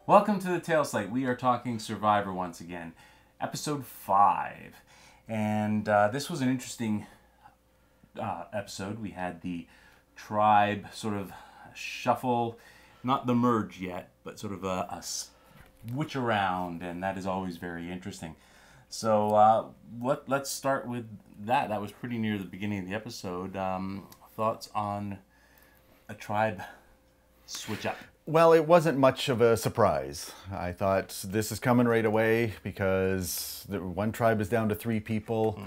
Welcome to the Tale Slate. We are talking Survivor once again, episode 5. And this was an interesting episode. We had the tribe sort of shuffle, not the merge yet, but sort of a switch around, and that is always very interesting. So let's start with that. That was pretty near the beginning of the episode. Thoughts on a tribe switch up? Well, it wasn't much of a surprise. I thought this is coming right away because the one tribe is down to 3 people,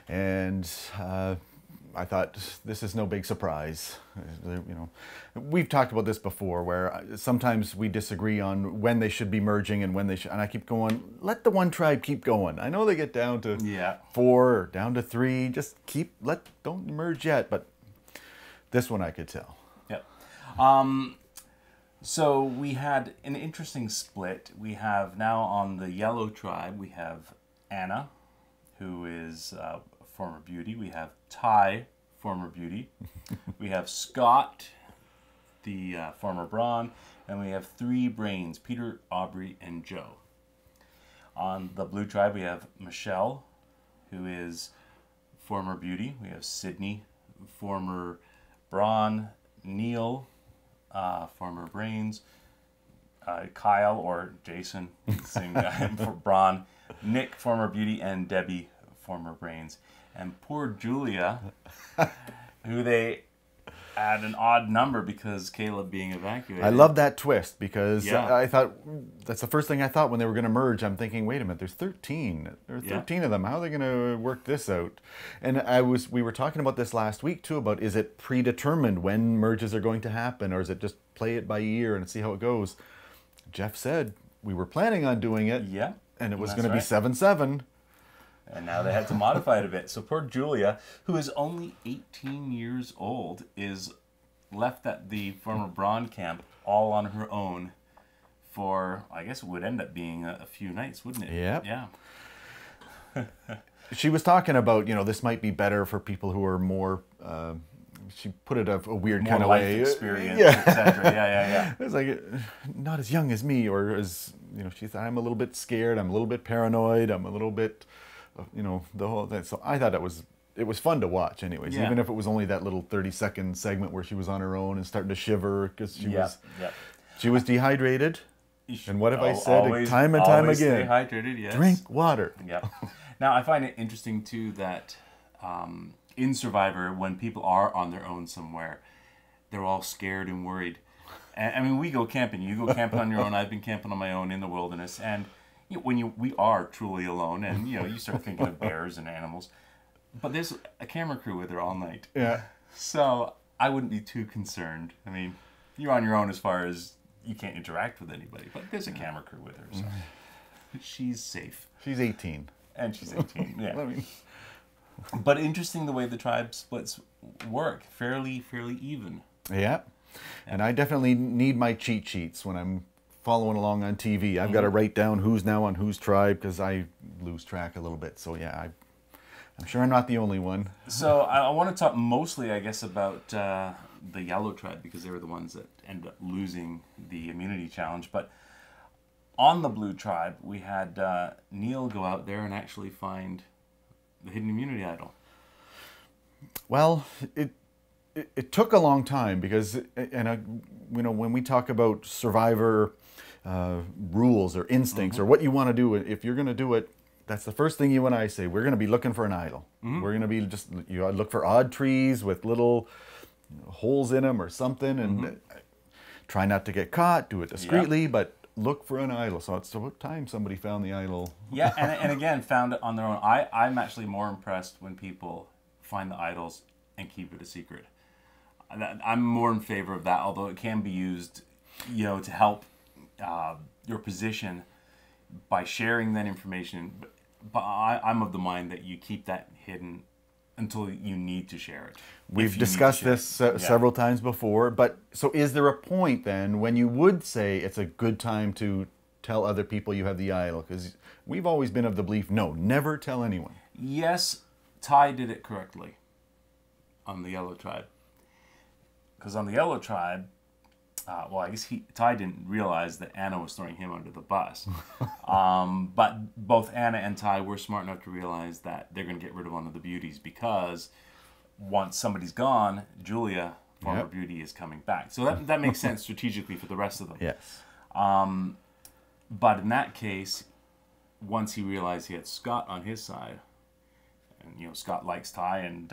and I thought this is no big surprise. You know, we've talked about this before, where sometimes we disagree on when they should be merging and when they should. And I keep going, let the one tribe keep going. I know they get down to 4 or down to 3. Just don't merge yet. But this one I could tell. Yep. So we had an interesting split. We have now on the yellow tribe, we have Anna, who is a former beauty. We have Ty, former beauty. We have Scott, the former brawn. And we have 3 brains, Peter, Aubrey, and Joe. On the blue tribe, we have Michelle, who is former beauty. We have Sydney, former brawn. Neil, former brains, Kyle or Jason, same guy for brawn, Nick, former beauty, and Debbie, former brains. And poor Julia, who they add an odd number because Caleb being evacuated. I love that twist because I thought that's the first thing I thought when they were going to merge. I'm thinking, wait a minute, there's 13. There are 13 of them. How are they going to work this out? And we were talking about this last week too, about is it predetermined when merges are going to happen, or is it just play it by ear and see how it goes? Jeff said we were planning on doing it, and it was going to be 7-7. And now they had to modify it a bit. So poor Julia, who is only 18 years old, is left at the former brawn camp all on her own for, I guess it would end up being a few nights, wouldn't it? Yeah. She was talking about, this might be better for people who are more, she put it a weird more kind of life way. Experience, etc. Yeah. It's like, not as young as me, or as, she thought, I'm a little bit scared, I'm a little bit paranoid, I'm a little bit... the whole thing. So I thought it was fun to watch anyways, even if it was only that little 30-second segment where she was on her own and starting to shiver because she was dehydrated. And what have I said time and time again? Stay hydrated, yes. Drink water. Yeah. Now I find it interesting too that in Survivor, when people are on their own somewhere, they're all scared and worried. And I mean, we go camping. You go camping on your own. I've been camping on my own in the wilderness, and we are truly alone, and you start thinking of bears and animals, but there's a camera crew with her all night. Yeah. So I wouldn't be too concerned. I mean, you're on your own as far as you can't interact with anybody, but there's a camera crew with her, so she's safe. She's 18. And she's 18. Yeah. But interesting the way the tribe splits work, fairly even. Yeah. And I definitely need my cheat sheets when I'm following along on TV. I've got to write down who's now on whose tribe because I lose track a little bit. So yeah, I'm sure I'm not the only one. So I want to talk mostly, I guess, about the yellow tribe because they were the ones that ended up losing the immunity challenge. But on the blue tribe, we had Neil go out there and actually find the hidden immunity idol. Well, it took a long time because, when we talk about Survivor rules or instincts or what you want to do, if you're going to do it, that's the first thing you and I say. We're going to be looking for an idol. We're going to be look for odd trees with little holes in them or something, and try not to get caught. Do it discreetly, but look for an idol. So it's about time somebody found the idol. Yeah, and again, found it on their own. I'm actually more impressed when people find the idols and keep it a secret. I'm more in favor of that, although it can be used, to help your position by sharing that information. But I'm of the mind that you keep that hidden until you need to share it. We've discussed this several times before, but so is there a point then when you would say it's a good time to tell other people you have the idol? Because we've always been of the belief, no, never tell anyone. Yes, Ty did it correctly on the yellow tribe. Because on the yellow tribe, well, I guess Ty didn't realize that Anna was throwing him under the bus. But both Anna and Ty were smart enough to realize that they're going to get rid of one of the beauties because once somebody's gone, Julia, former beauty, is coming back. So that makes sense strategically for the rest of them. Yes. But in that case, once he realized he had Scott on his side, and Scott likes Ty and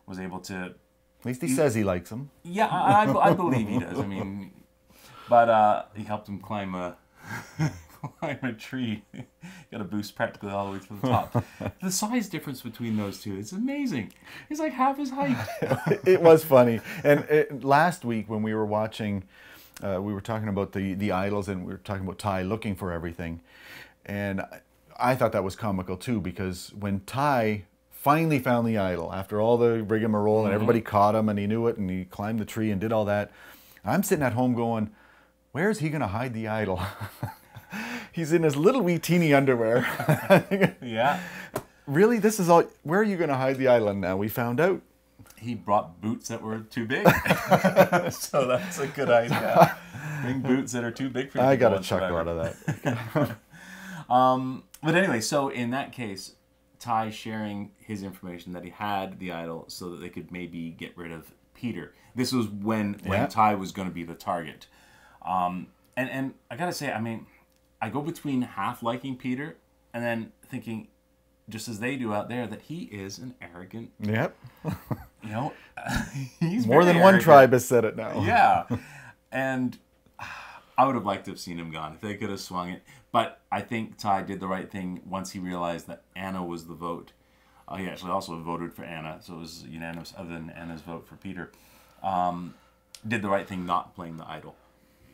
was able to. At least he says he likes him. Yeah, I believe he does. I mean, but he helped him climb a tree. Got a boost practically all the way to the top. The size difference between those two is amazing. He's like half his height. It was funny. And last week when we were watching, we were talking about the idols, and we were talking about Ty looking for everything. And I thought that was comical too, because when Ty finally found the idol after all the rigmarole and everybody caught him and he knew it and he climbed the tree and did all that, I'm sitting at home going, where is he going to hide the idol? He's in his little wee teeny underwear. Yeah. Really? This is all? Where are you going to hide the idol? And now we found out. He brought boots that were too big. So that's a good idea. Bring boots that are too big for you. I got a chuckle out of that. But anyway, so in that case, Ty sharing his information that he had the idol so that they could maybe get rid of Peter. This was when Ty was going to be the target. And I got to say, I mean, I go between half liking Peter and then thinking, just as they do out there, that he is an arrogant. Yep. He's more than one tribe has said it now. Yeah. And I would have liked to have seen him gone if they could have swung it. But I think Ty did the right thing once he realized that Anna was the vote. He actually also voted for Anna, so it was unanimous other than Anna's vote for Peter. Did the right thing not playing the idol,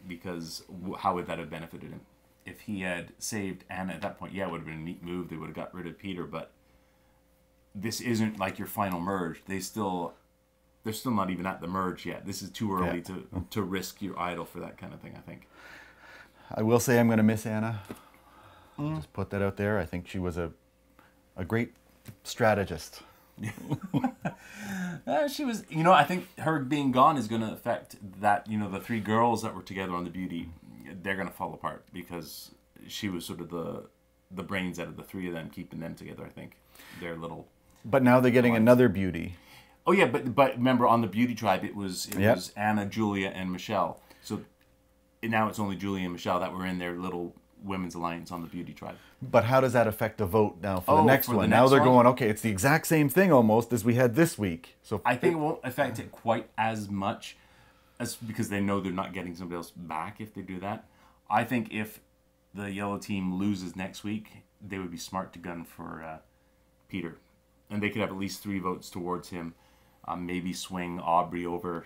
because how would that have benefited him? If he had saved Anna at that point, it would have been a neat move. They would have got rid of Peter, but this isn't like your final merge. They're still not even at the merge yet. This is too early to risk your idol for that kind of thing, I think. I will say I'm going to miss Anna. Just put that out there. I think she was a great strategist. She was, I think her being gone is going to affect that, the three girls that were together on the beauty, they're going to fall apart because she was sort of the brains out of the three of them, keeping them together, I think. They're little. But now they're getting another beauty. Oh, yeah, but remember, on the beauty tribe, it was Anna, Julia, and Michelle. So now it's only Julia and Michelle that were in their little women's alliance on the beauty tribe. But how does that affect the vote now for the next one? Now they're going, okay, it's the exact same thing almost as we had this week. So I think it won't affect it quite as much as because they know they're not getting somebody else back if they do that. I think if the yellow team loses next week, they would be smart to gun for Peter. And they could have at least 3 votes towards him. Maybe swing Aubrey over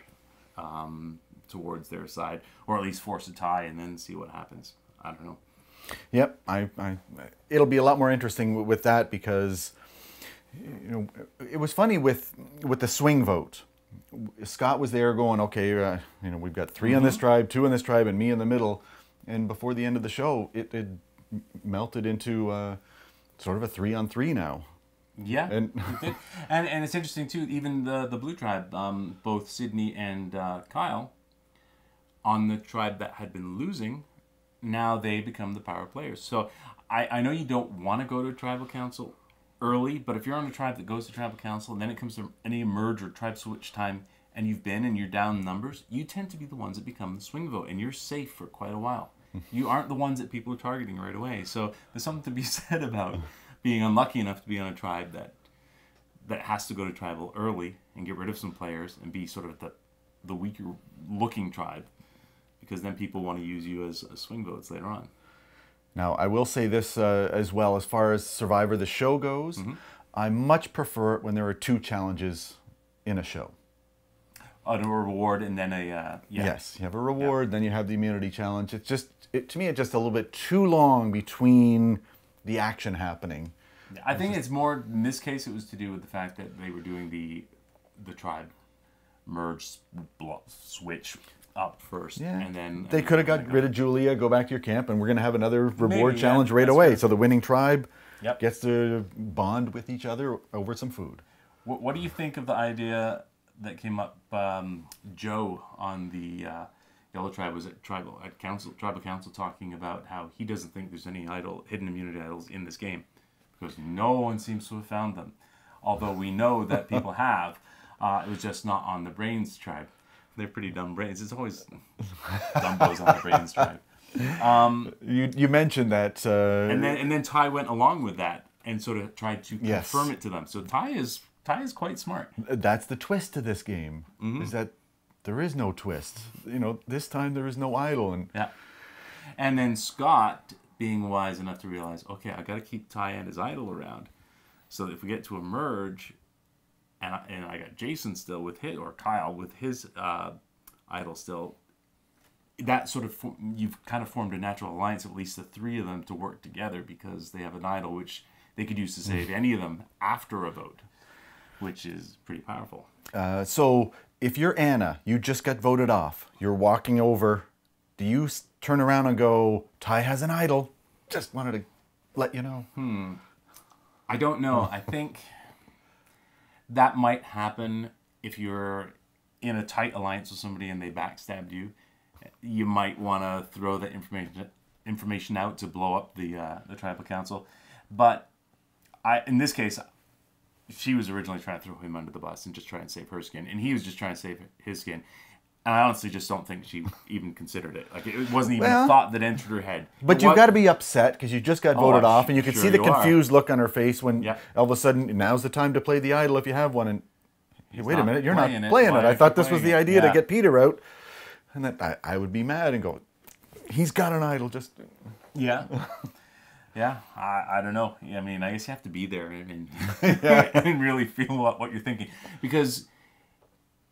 towards their side, or at least force a tie and then see what happens. I don't know. Yep, it'll be a lot more interesting with that because it was funny with the swing vote. Scott was there going, okay, we've got 3 on this tribe, 2 on this tribe, and me in the middle. And before the end of the show, it melted into sort of a 3-on-3 now. Yeah, and it's interesting too. Even the blue tribe, both Sydney and Kyle, on the tribe that had been losing, now they become the power players. So I know you don't want to go to a tribal council early, but if you're on a tribe that goes to tribal council and then it comes to any merge or tribe switch time, and you're down numbers, you tend to be the ones that become the swing vote, and you're safe for quite a while. You aren't the ones that people are targeting right away. So there's something to be said about being unlucky enough to be on a tribe that has to go to tribal early and get rid of some players and be sort of the weaker looking tribe, because then people want to use you as swing votes later on. Now, I will say this as well, as far as Survivor the show goes, I much prefer it when there are 2 challenges in a show. A reward and then a... Yes, you have a reward, then you have the immunity challenge. It's just, to me, it's just a little bit too long between the action happening. I think it's more, in this case, it was to do with the fact that they were doing the tribe merge switch up first. Yeah. And then they could have got rid of Julia, go back to your camp, and we're going to have another reward challenge right away. Fair. So the winning tribe gets to bond with each other over some food. What do you think of the idea that came up, Joe, on the Yellow Tribe was at tribal council talking about how he doesn't think there's any hidden immunity idols in this game because no one seems to have found them. Although we know that people have, it was just not on the Brains tribe. They're pretty dumb brains. It's always dumbos on the Brains tribe. You mentioned that, and then Ty went along with that and sort of tried to confirm it to them. So Ty is quite smart. That's the twist to this game, is that there is no twist. You know, this time there is no idol. And then Scott, being wise enough to realize, okay, I got to keep Ty and his idol around, so that if we get to a merge, and I got Jason still with his, or Kyle with his idol still, that sort of you've kind of formed a natural alliance, at least the three of them, to work together because they have an idol which they could use to save any of them after a vote, which is pretty powerful. So if you're Anna, you just got voted off, you're walking over, do you turn around and go, Ty has an idol? Just wanted to let you know. I don't know. I think that might happen if you're in a tight alliance with somebody and they backstabbed you. You might want to throw the information out to blow up the tribal council. But in this case, she was originally trying to throw him under the bus and just try and save her skin, and he was just trying to save his skin. And I honestly just don't think she even considered it. Like, it wasn't even a thought that entered her head. But you've got to be upset because you just got voted off, and you could see the confused look on her face when all of a sudden, now's the time to play the idol if you have one. And hey, wait a minute, you're not playing it. I thought this was the idea to get Peter out. And then I would be mad and go, he's got an idol, just... Yeah. Yeah, I don't know. I mean, I guess you have to be there and and really feel what you're thinking. Because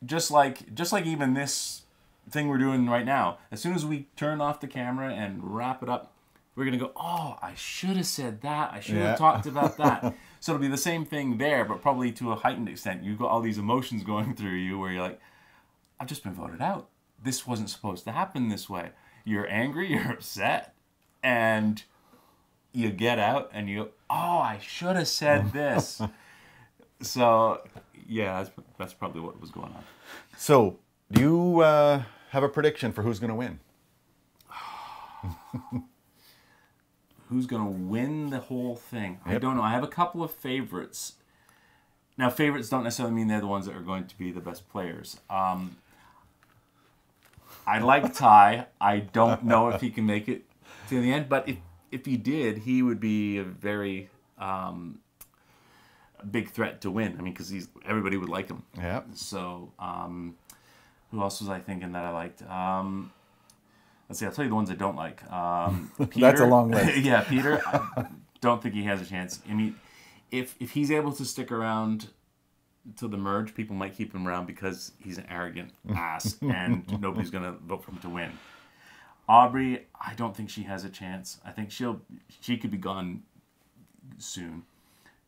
just like even this thing we're doing right now, as soon as we turn off the camera and wrap it up, we're going to go, oh, I should have said that. I should have talked about that. So it'll be the same thing there, but probably to a heightened extent. You've got all these emotions going through you where you're like, I've just been voted out. This wasn't supposed to happen this way. You're angry, you're upset, and you get out and you go, oh, I should have said this. So, yeah, that's probably what was going on. So, do you have a prediction for who's going to win? Who's going to win the whole thing? I don't know. I have a couple of favorites. Now, favorites don't necessarily mean they're the ones that are going to be the best players. I like Ty. I don't know if he can make it to the end, but if he did, he would be a very big threat to win. I mean, because everybody would like him. Yeah. So, who else was I thinking that I liked? Let's see. I'll tell you the ones I don't like. Peter, that's a long list. Yeah, Peter. I don't think he has a chance. I mean, if he's able to stick around to the merge, people might keep him around because he's an arrogant ass and nobody's going to vote for him to win. Aubrey, I don't think she has a chance. I think she could be gone soon.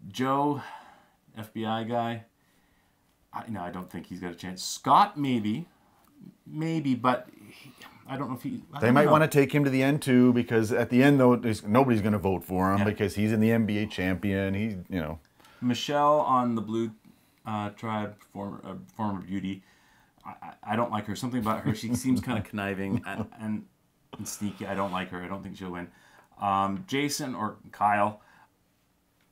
Joe, FBI guy, I don't think he's got a chance. Scott, maybe, but I don't know if he... They might want to take him to the end too, because at the end though, nobody's going to vote for him because he's in the NBA champion. He's, Michelle on the blue tribe, former beauty. I don't like her. Something about her. She seems kind of conniving and sneaky. I don't like her. I don't think she'll win. Jason or Kyle.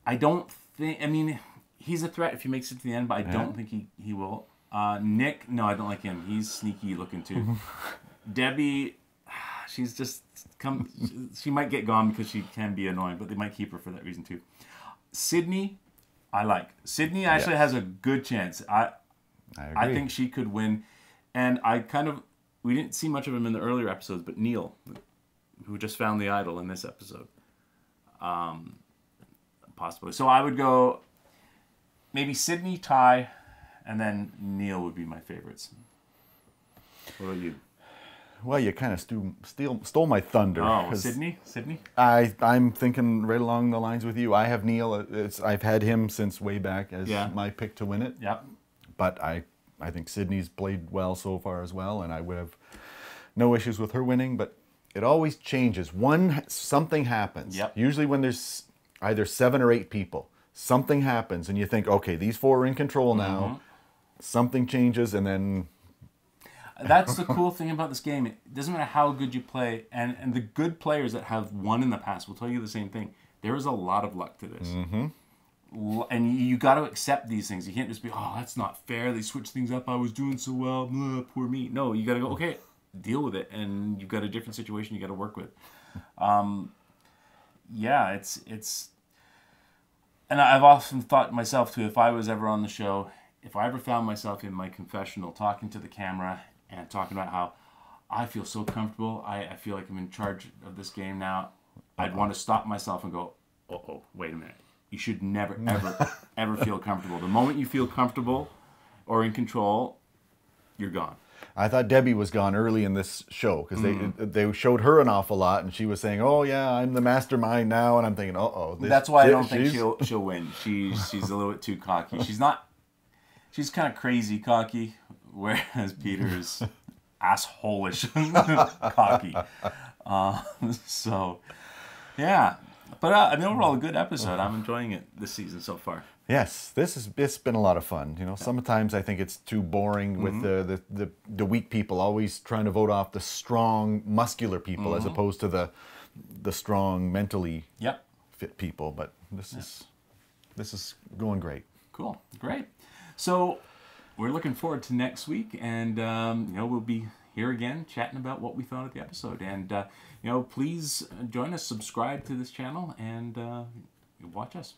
I don't think. I mean, he's a threat if he makes it to the end, but I don't think he will. Nick, no, I don't like him. He's sneaky looking too. Debbie, she's just she might get gone because she can be annoying, but they might keep her for that reason too. Sydney, I like. Sydney actually has a good chance. I think she could win. And we didn't see much of him in the earlier episodes, but Neil, who just found the idol in this episode. Possibly. So I would go maybe Sydney, Ty, and then Neil would be my favorites. What about you? Well, you kind of stole my thunder. Oh, Sydney? I'm thinking right along the lines with you. I have Neil. I've had him since way back as my pick to win it. Yep. But I think Sydney's played well so far as well, and I would have no issues with her winning. But it always changes. Something happens. Yep. Usually when there's either 7 or 8 people, something happens, and you think, okay, these 4 are in control now. Something changes, and then... That's the cool thing about this game. It doesn't matter how good you play, and the good players that have won in the past will tell you the same thing. There is a lot of luck to this. And you got to accept these things. You can't just be, oh, that's not fair. They switched things up. I was doing so well. Poor me. No, you got to go, okay, deal with it. And you've got a different situation you got to work with. Yeah, it's... And I've often thought myself, too, if I was ever on the show, if I ever found myself in my confessional talking to the camera and talking about how I feel so comfortable, I feel like I'm in charge of this game now, I'd want to stop myself and go, uh-oh, wait a minute. You should never, ever, ever feel comfortable. The moment you feel comfortable or in control, you're gone. I thought Debbie was gone early in this show because they showed her an awful lot, and she was saying, "Oh yeah, I'm the mastermind now," and I'm thinking, "Uh-oh." That's why I don't think she'll win. She's a little bit too cocky. She's not. She's kind of crazy cocky, whereas Peter is asshole-ish cocky. So, yeah. But I mean, overall, a good episode. I'm enjoying it this season so far. Yes, it's been a lot of fun. You know, sometimes I think it's too boring with the weak people always trying to vote off the strong, muscular people as opposed to the strong, mentally fit people. But this is going great. Cool, great. So we're looking forward to next week, and you know, we'll be here again chatting about what we thought of the episode. And you know, please join us, subscribe to this channel, and watch us.